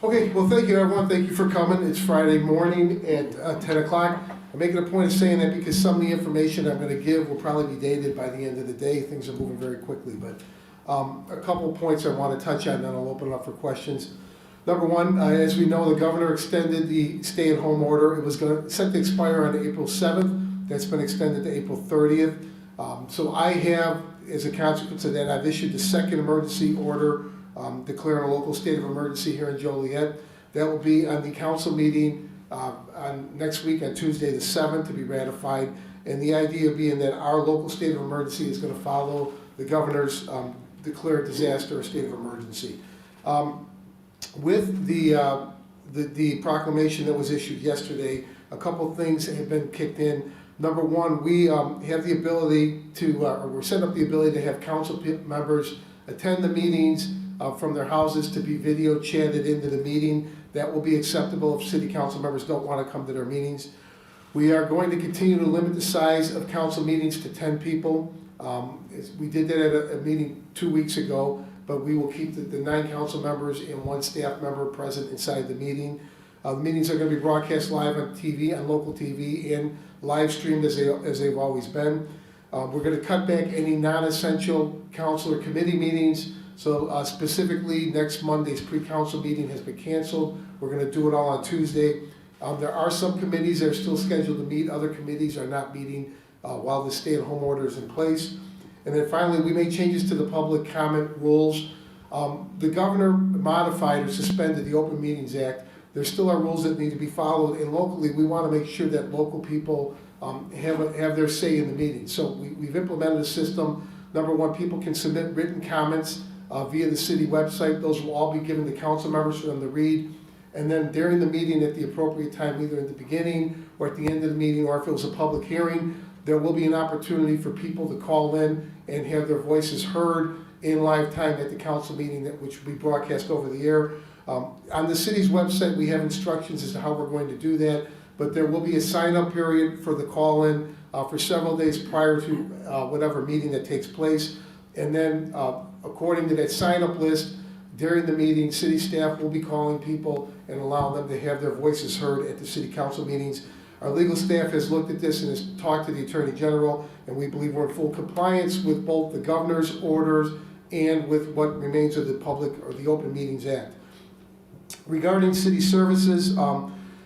Okay, well, thank you, everyone. Thank you for coming. It's Friday morning at 10 o'clock. I'm making a point of saying that because some of the information I'm going to give will probably be dated by the end of the day. Things are moving very quickly, but a couple of points I want to touch on, then I'll open it up for questions. Number one, as we know, the governor extended the stay-at-home order. It was set to expire on April 7th. That's been extended to April 30th. So I have, as a consequence of that, I've issued the second emergency order declaring a local state of emergency here in Joliet. That will be on the council meeting on next week on Tuesday the 7th to be ratified. And the idea being that our local state of emergency is going to follow the governor's declared disaster or state of emergency. With the proclamation that was issued yesterday, a couple of things have been kicked in. Number one, we have the ability to, or we're setting up the ability to have council members attend the meetings from their houses to be video chatted into the meeting. That will be acceptable if city council members don't want to come to their meetings. We are going to continue to limit the size of council meetings to 10 people. We did that at a meeting 2 weeks ago, but we will keep the 9 council members and 1 staff member present inside the meeting. The meetings are going to be broadcast live on TV, on local TV, and live streamed as they've always been. We're going to cut back any non-essential council or committee meetings. So specifically, next Monday's pre-council meeting has been canceled. We're going to do it all on Tuesday. There are some committees that are still scheduled to meet. Other committees are not meeting while the stay-at-home order is in place. And then finally, we made changes to the public comment rules. The governor modified or suspended the Open Meetings Act. There still are rules that need to be followed, and locally, we want to make sure that local people have their say in the meeting. So we've implemented a system. Number one, people can submit written comments via the city website. Those will all be given to council members for them to read. And then during the meeting at the appropriate time, either at the beginning or at the end of the meeting, or if it was a public hearing, there will be an opportunity for people to call in and have their voices heard in live time at the council meeting, which will be broadcast over the air. On the city's website, we have instructions as to how we're going to do that, but there will be a sign-up period for the call-in for several days prior to whatever meeting that takes place. And then, according to that sign-up list, during the meeting, city staff will be calling people and allowing them to have their voices heard at the city council meetings. Our legal staff has looked at this and has talked to the Attorney General, and we believe we're in full compliance with both the governor's orders and with what remains of the public or the Open Meetings Act. Regarding city services,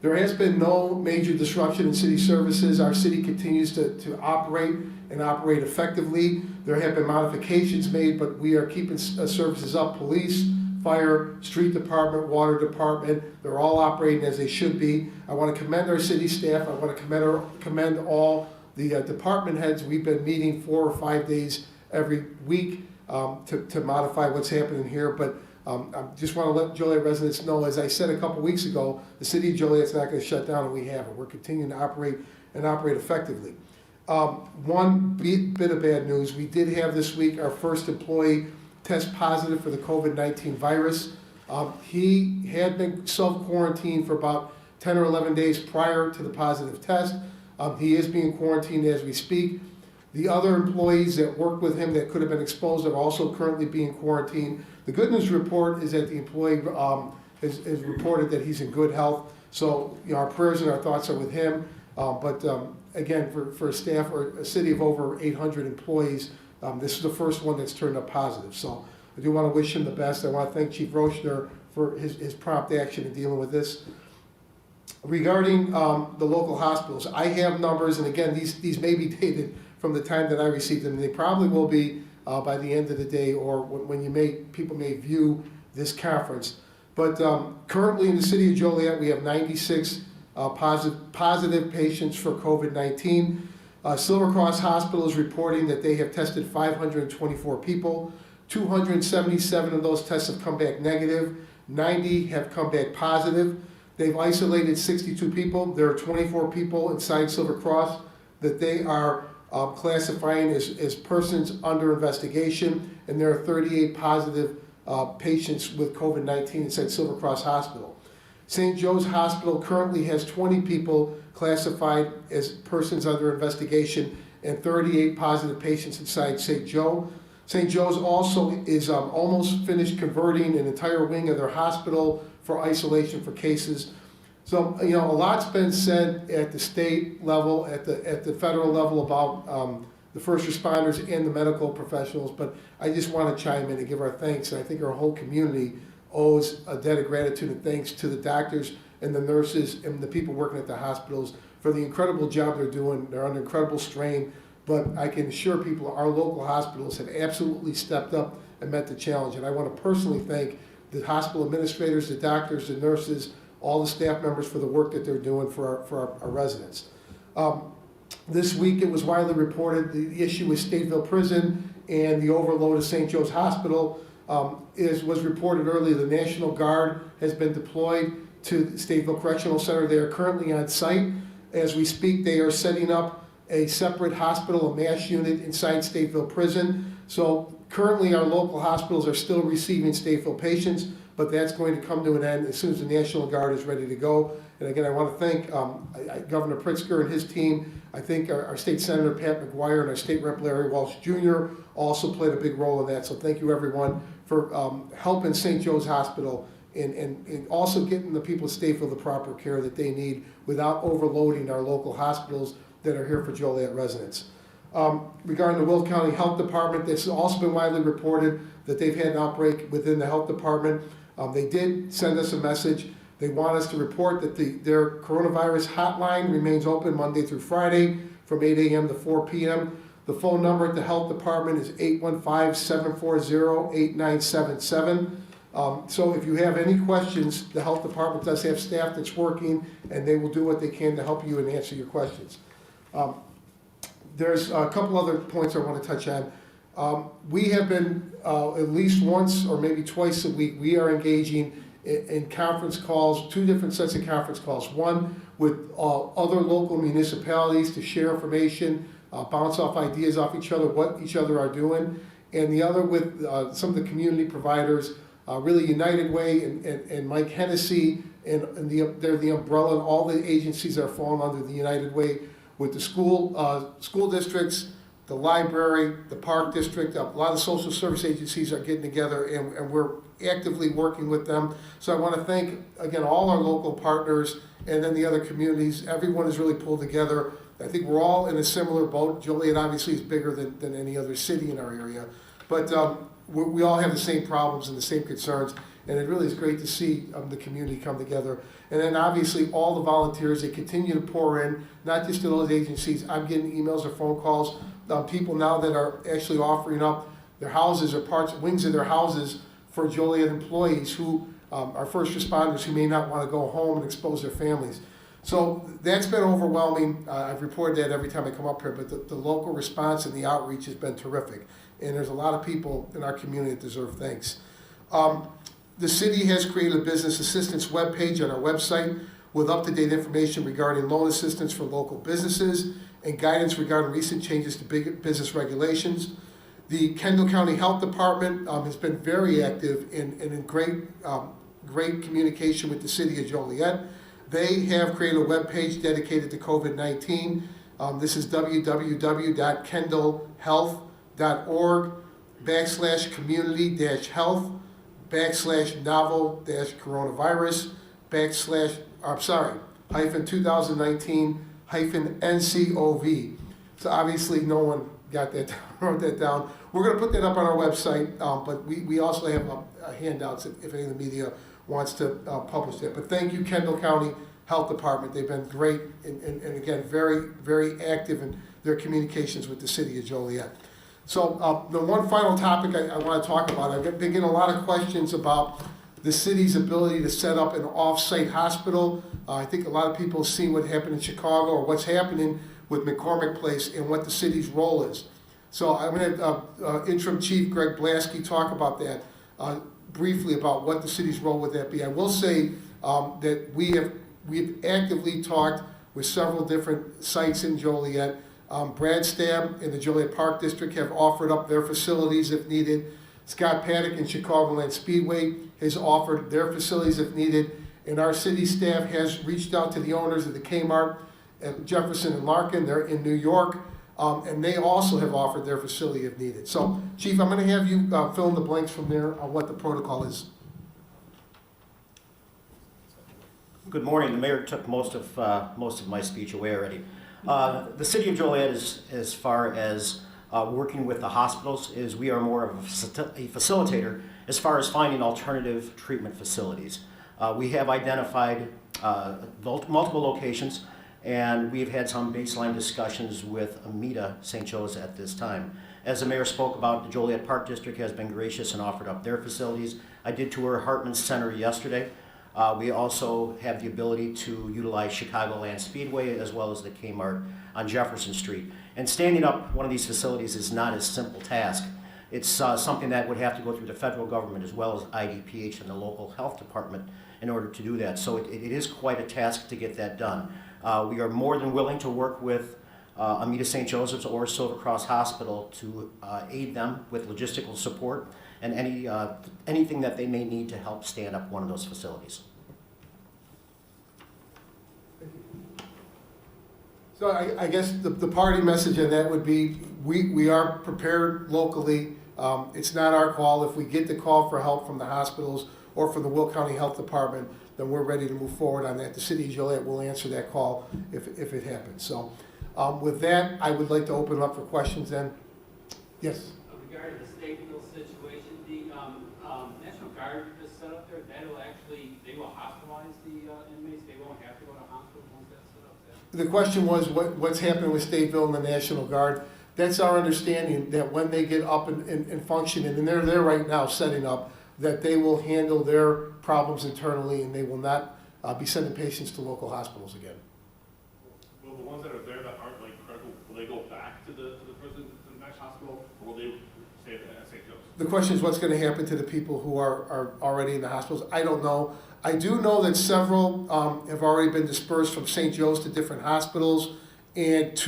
there has been no major disruption in city services. Our city continues to operate and operate effectively. There have been modifications made, but we are keeping services up. Police, fire, street department, water department, they're all operating as they should be. I want to commend our city staff. I want to commend all the department heads. We've been meeting 4 or 5 days every week to modify what's happening here. But I just want to let Joliet residents know, as I said a couple weeks ago, the city of Joliet's not going to shut down, and we haven't. We're continuing to operate and operate effectively. One bit of bad news, we did have this week our first employee test positive for the COVID-19 virus. He had been self-quarantined for about 10 or 11 days prior to the positive test. He is being quarantined as we speak. The other employees that worked with him that could have been exposed are also currently being quarantined. The good news report is that the employee has reported that he's in good health. So our prayers and our thoughts are with him. Again, for a staff or a city of over 800 employees, this is the first one that's turned up positive. So I do want to wish him the best. I want to thank Chief Rochner for his prompt action in dealing with this. Regarding the local hospitals, I have numbers, and again, these may be dated from the time that I received them. They probably will be by the end of the day or when people may view this conference. But currently in the city of Joliet, we have 96 positive patients for COVID-19. Silver Cross Hospital is reporting that they have tested 524 people. 277 of those tests have come back negative. 90 have come back positive. They've isolated 62 people. There are 24 people inside Silver Cross that they are classifying as persons under investigation, and there are 38 positive patients with COVID-19 inside Silver Cross Hospital. St. Joe's Hospital currently has 20 people classified as persons under investigation and 38 positive patients inside St. Joe. St. Joe's also is almost finished converting an entire wing of their hospital for isolation for cases. So, a lot's been said at the state level, at the federal level about the first responders and the medical professionals, but I just want to chime in and give our thanks, and I think our whole community owes a debt of gratitude and thanks to the doctors and the nurses and the people working at the hospitals for the incredible job they're doing. They're under incredible strain, but I can assure people our local hospitals have absolutely stepped up and met the challenge, and I want to personally thank the hospital administrators, the doctors, the nurses, all the staff members for the work that they're doing for our residents. This week it was widely reported the issue with Stateville Prison and the overload of St. Joe's Hospital. Was reported earlier, the National Guard has been deployed to the Stateville Correctional Center. They are currently on site. As we speak, they are setting up a separate hospital, a MASH unit inside Stateville Prison. So currently our local hospitals are still receiving Stateville patients, but that's going to come to an end as soon as the National Guard is ready to go. And again, I want to thank Governor Pritzker and his team. I think our State Senator Pat McGuire and our State Rep Larry Walsh Jr. also played a big role in that. So thank you everyone for helping St. Joe's Hospital and also getting the people of Stateville the proper care that they need without overloading our local hospitals that are here for Joliet residents. Regarding the Will County Health Department, this has also been widely reported that they've had an outbreak within the health department. They did send us a message. They want us to report that their coronavirus hotline remains open Monday through Friday from 8 a.m. to 4 p.m. The phone number at the health department is 815-740-8977. So if you have any questions, the health department does have staff that's working, and they will do what they can to help you and answer your questions. There's a couple other points I want to touch on. We have been, at least once or maybe twice a week, we are engaging in conference calls, two different sets of conference calls. One with other local municipalities to share information, bounce off ideas off each other, what each other are doing, and the other with some of the community providers, really United Way and Mike Hennessy, and they're the umbrella, and all the agencies are falling under the United Way with the school districts, the library, the park district. A lot of social service agencies are getting together, and we're actively working with them. So I want to thank, again, all our local partners and then the other communities. Everyone has really pulled together. I think we're all in a similar boat. Joliet obviously is bigger than any other city in our area, but we all have the same problems and the same concerns, and it really is great to see the community come together. And then obviously all the volunteers, they continue to pour in, not just to those agencies. I'm getting emails or phone calls, people now that are actually offering up their houses or wings of their houses for Joliet employees who are first responders who may not want to go home and expose their families. So that's been overwhelming. I've reported that every time I come up here, but the local response and the outreach has been terrific. And there's a lot of people in our community that deserve thanks. The city has created a business assistance webpage on our website with up-to-date information regarding loan assistance for local businesses and guidance regarding recent changes to business regulations. The Kendall County Health Department has been very active and in great communication with the city of Joliet. They have created a webpage dedicated to COVID-19. This is www.kendallhealth.org/community-health /novel-coronavirus -2019-NCOV. So obviously no one got that wrote that down. We're going to put that up on our website, but we also have handouts if any of the media wants to publish that. But thank you, Kendall County Health Department. They've been great and again, very, very active in their communications with the city of Joliet. So the one final topic I want to talk about, I've been getting a lot of questions about the city's ability to set up an off-site hospital. I think a lot of people have seen what happened in Chicago or what's happening with McCormick Place and what the city's role is. So I'm going to have Interim Chief Greg Blaskey talk about that briefly, about what the city's role would that be. I will say that we've actively talked with several different sites in Joliet. Brad Stab in the Joliet Park District have offered up their facilities if needed. Scott Paddock in Chicagoland Speedway has offered their facilities if needed. And our city staff has reached out to the owners of the Kmart at Jefferson and Larkin. They're in New York. And they also have offered their facility if needed. So, Chief, I'm going to have you fill in the blanks from there on what the protocol is. Good morning. The mayor took most of my speech away already. The city of Joliet is, as far as working with the hospitals, is we are more of a facilitator as far as finding alternative treatment facilities. We have identified multiple locations, and we've had some baseline discussions with Amita St. Joe's at this time. As the mayor spoke about, the Joliet Park District has been gracious and offered up their facilities. I did tour Hartman Center yesterday. We also have the ability to utilize Chicagoland Speedway as well as the Kmart on Jefferson Street. And standing up one of these facilities is not a simple task. It's something that would have to go through the federal government as well as IDPH and the local health department in order to do that. So it is quite a task to get that done. We are more than willing to work with Amita St. Joseph's or Silver Cross Hospital to aid them with logistical support and anything that they may need to help stand up one of those facilities. So I guess the party message on that would be we are prepared locally. It's not our call. If we get the call for help from the hospitals or from the Will County Health Department, then we're ready to move forward on that. The city of Joliet will answer that call if it happens. So with that, I would like to open it up for questions then. Yes? Regarding the Stateville situation, the National Guard is set up there, they will hospitalize the inmates, they won't have to go to hospital once that's set up there? The question was what's happening with Stateville and the National Guard. That's our understanding, that when they get up and functioning, and they're there right now setting up, that they will handle their problems internally and they will not be sending patients to local hospitals again. Will the ones that are there that aren't like critical, will they go back to the prison, to the next hospital, or will they stay at St. Joe's? The question is what's going to happen to the people who are already in the hospitals. I don't know. I do know that several have already been dispersed from St. Joe's to different hospitals, and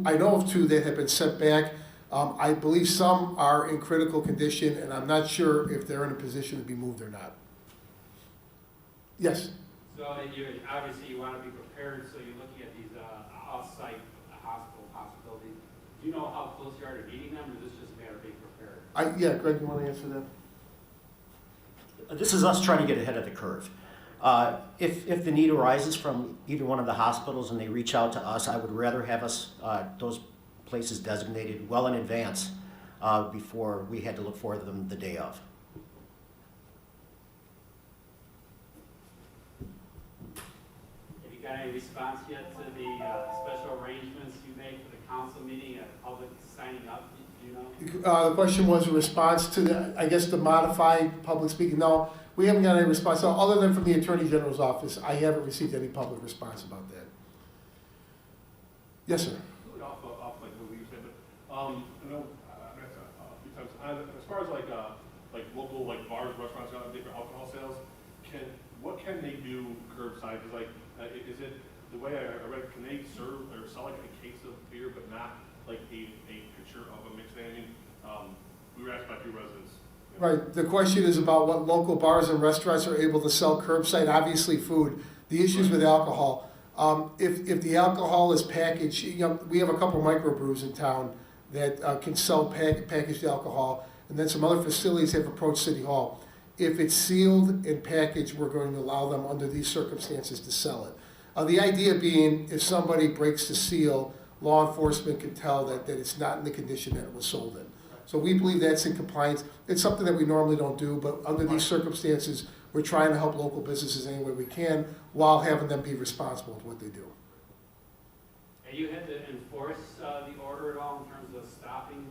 I know of two that have been sent back. I believe some are in critical condition, and I'm not sure if they're in a position to be moved or not. Yes? So obviously you want to be prepared, so you're looking at these off-site hospital possibilities. Do you know how close you are to meeting them, or is this just a matter of being prepared? Yeah, Greg, you want to answer that? This is us trying to get ahead of the curve. If the need arises from either one of the hospitals and they reach out to us, I would rather have us those places designated well in advance before we had to look for them the day of. Have you got any response yet to the special arrangements you made for the council meeting and the public signing up? Do you know? The question was a response to the modified public speaking. No, we haven't got any response. So other than from the Attorney General's office, I haven't received any public response about that. Yes, sir. Off like what you said, but I know that's a few times. As far as like local like bars, restaurants, different alcohol sales, what can they do curbside? Is it the way I read? Can they serve or sell like a case of beer, but not like a picture of a mixed thing? We were asked by a few residents. Right. The question is about what local bars and restaurants are able to sell curbside. Obviously, food. The issues with alcohol. If the alcohol is packaged, we have a couple microbrews in town that can sell packaged alcohol, and then some other facilities have approached City Hall. If it's sealed and packaged, we're going to allow them under these circumstances to sell it. The idea being, if somebody breaks the seal, law enforcement can tell that it's not in the condition that it was sold in. So we believe that's in compliance. It's something that we normally don't do, but under these circumstances, we're trying to help local businesses any way we can while having them be responsible with what they do. Have you had to enforce the order at all in terms of stopping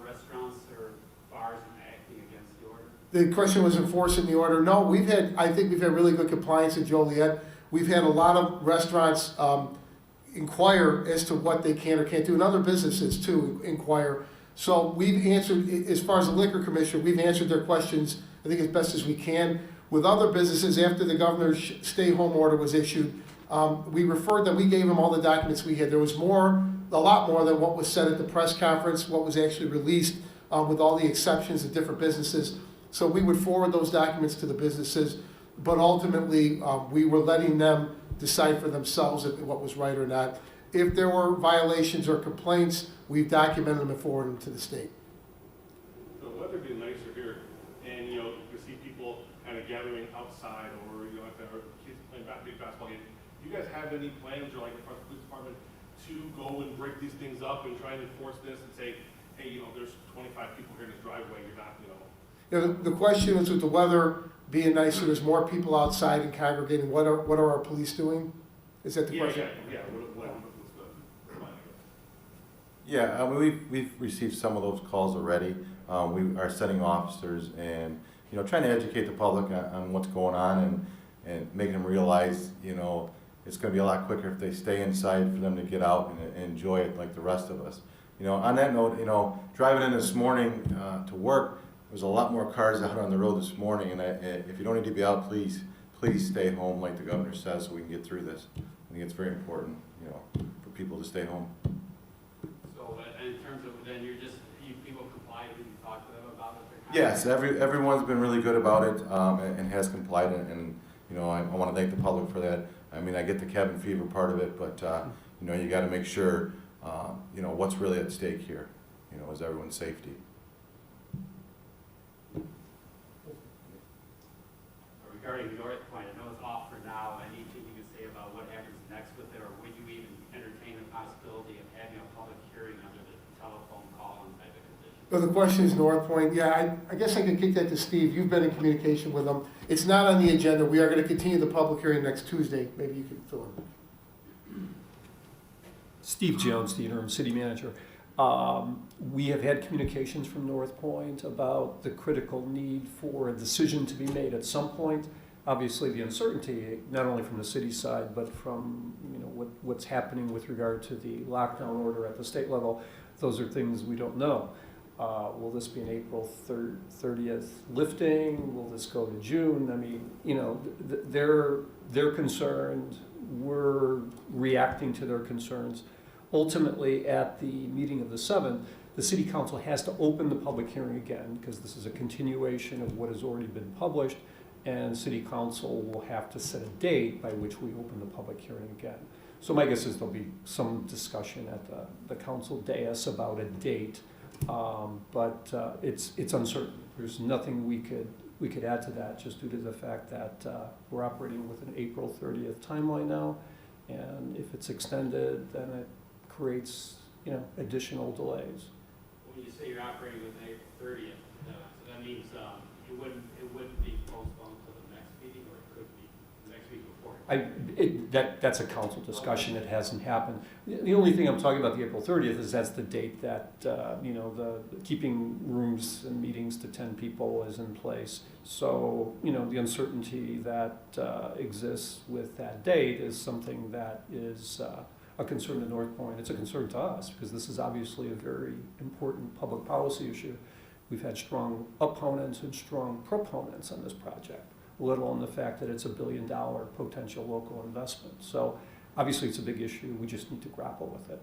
restaurants or bars from acting against the order? The question was enforcing the order. No, I think we've had really good compliance in Joliet. We've had a lot of restaurants inquire as to what they can or can't do, and other businesses too inquire. So we've answered, as far as the Liquor Commissioner, we've answered their questions, I think, as best as we can. With other businesses, after the governor's stay-home order was issued, we referred them, we gave them all the documents we had. There was a lot more than what was said at the press conference, what was actually released with all the exceptions of different businesses. So we would forward those documents to the businesses, but ultimately we were letting them decide for themselves what was right or not. If there were violations or complaints, we've documented them and forwarded them to the state. The weather being nicer here, and you see people kind of gathering outside, or if there are kids playing playing big basketball game. Do you guys have any plans, or like in front of the police department, to go and break these things up and try and enforce this and say, hey, you know, there's 25 people here in this driveway, you're not, you know. The question is, with the weather being nicer, there's more people outside and congregating, what are our police doing? Is that the question? Yeah, what's the plan, I guess? Yeah, we've received some of those calls already. We are sending officers and, you know, trying to educate the public on what's going on and making them realize, you know, it's going to be a lot quicker if they stay inside for them to get out and enjoy it like the rest of us. You know, on that note, you know, driving in this morning to work, there's a lot more cars out on the road this morning, and if you don't need to be out, please stay home like the governor says so we can get through this. I think it's very important, you know, for people to stay home. So in terms of, then people comply, when you talk to them about it? Yes, everyone's been really good about it and has complied, and you know, I want to thank the public for that. I mean, I get the cabin fever part of it, but you know, you got to make sure you know what's really at stake here. You know, is everyone's safety. Regarding North Point, I know it's off for now. Anything you can say about what happens next with it, or would you even entertain the possibility of having a public hearing under the telephone call-in type of condition? Well, the question is North Point. Yeah, I guess I could kick that to Steve. You've been in communication with them. It's not on the agenda. We are going to continue the public hearing next Tuesday. Maybe you could fill in. Steve Jones, the interim city manager. We have had communications from North Point about the critical need for a decision to be made at some point. Obviously, the uncertainty, not only from the city side, but from what's happening with regard to the lockdown order at the state level, those are things we don't know. Will this be an April 30th lifting? Will this go to June? I mean, they're concerned. We're reacting to their concerns. Ultimately, at the meeting of the 7th, the City Council has to open the public hearing again because this is a continuation of what has already been published, and City Council will have to set a date by which we open the public hearing again. So my guess is there'll be some discussion at the council dais about a date, but it's uncertain. There's nothing we could add to that just due to the fact that we're operating with an April 30th timeline now, and if it's extended, then it creates additional delays. When you say you're operating with April 30th, so that means it wouldn't be postponed to the next meeting, or it could be the next week before? That's a council discussion. It hasn't happened. The only thing I'm talking about the April 30th is that's the date that the keeping rooms and meetings to 10 people is in place. So the uncertainty that exists with that date is something that is a concern to North Point. It's a concern to us because this is obviously a very important public policy issue. We've had strong opponents and strong proponents on this project, let alone the fact that it's $1 billion potential local investment. So obviously it's a big issue. We just need to grapple with it.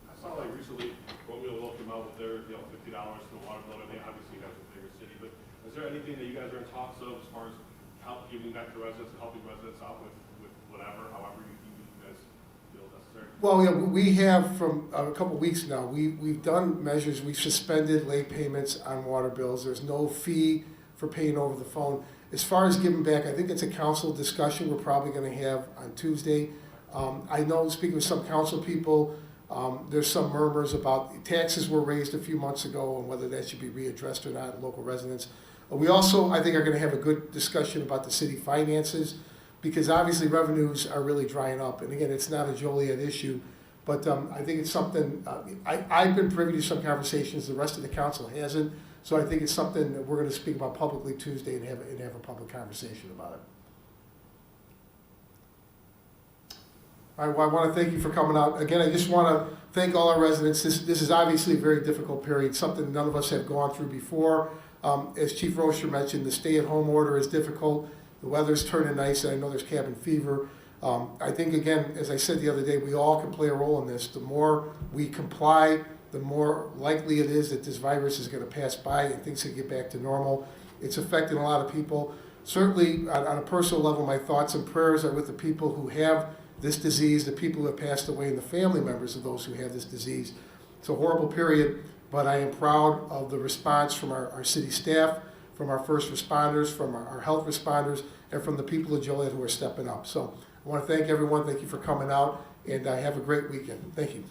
I saw like recently Romeo came out with their $50 to the water bill. I mean, obviously you guys are a bigger city, but is there anything that you guys are in talks of as far as giving back to residents and helping residents out with whatever, however you guys feel necessary? Well, yeah, we have from a couple of weeks now, we've done measures. We've suspended late payments on water bills. There's no fee for paying over the phone. As far as giving back, I think it's a council discussion we're probably going to have on Tuesday. I know, speaking with some council people, there's some murmurs about taxes were raised a few months ago and whether that should be readdressed or not, local residents. We also, I think, are going to have a good discussion about the city finances because obviously revenues are really drying up. And again, it's not a Joliet issue, but I think it's something, I've been privy to some conversations, the rest of the council hasn't. So I think it's something that we're going to speak about publicly Tuesday and have a public conversation about it. I want to thank you for coming out. Again, I just want to thank all our residents. This is obviously a very difficult period, something none of us have gone through before. As Chief Rocher mentioned, the stay-at-home order is difficult. The weather's turning nice, and I know there's cabin fever. I think, again, as I said the other day, we all can play a role in this. The more we comply, the more likely it is that this virus is going to pass by and things can get back to normal. It's affecting a lot of people. Certainly, on a personal level, my thoughts and prayers are with the people who have this disease, the people who have passed away, and the family members of those who have this disease. It's a horrible period. but I am proud of the response from our city staff, from our first responders, from our health responders, and from the people of Joliet who are stepping up. So I want to thank everyone. Thank you for coming out, and have a great weekend. Thank you.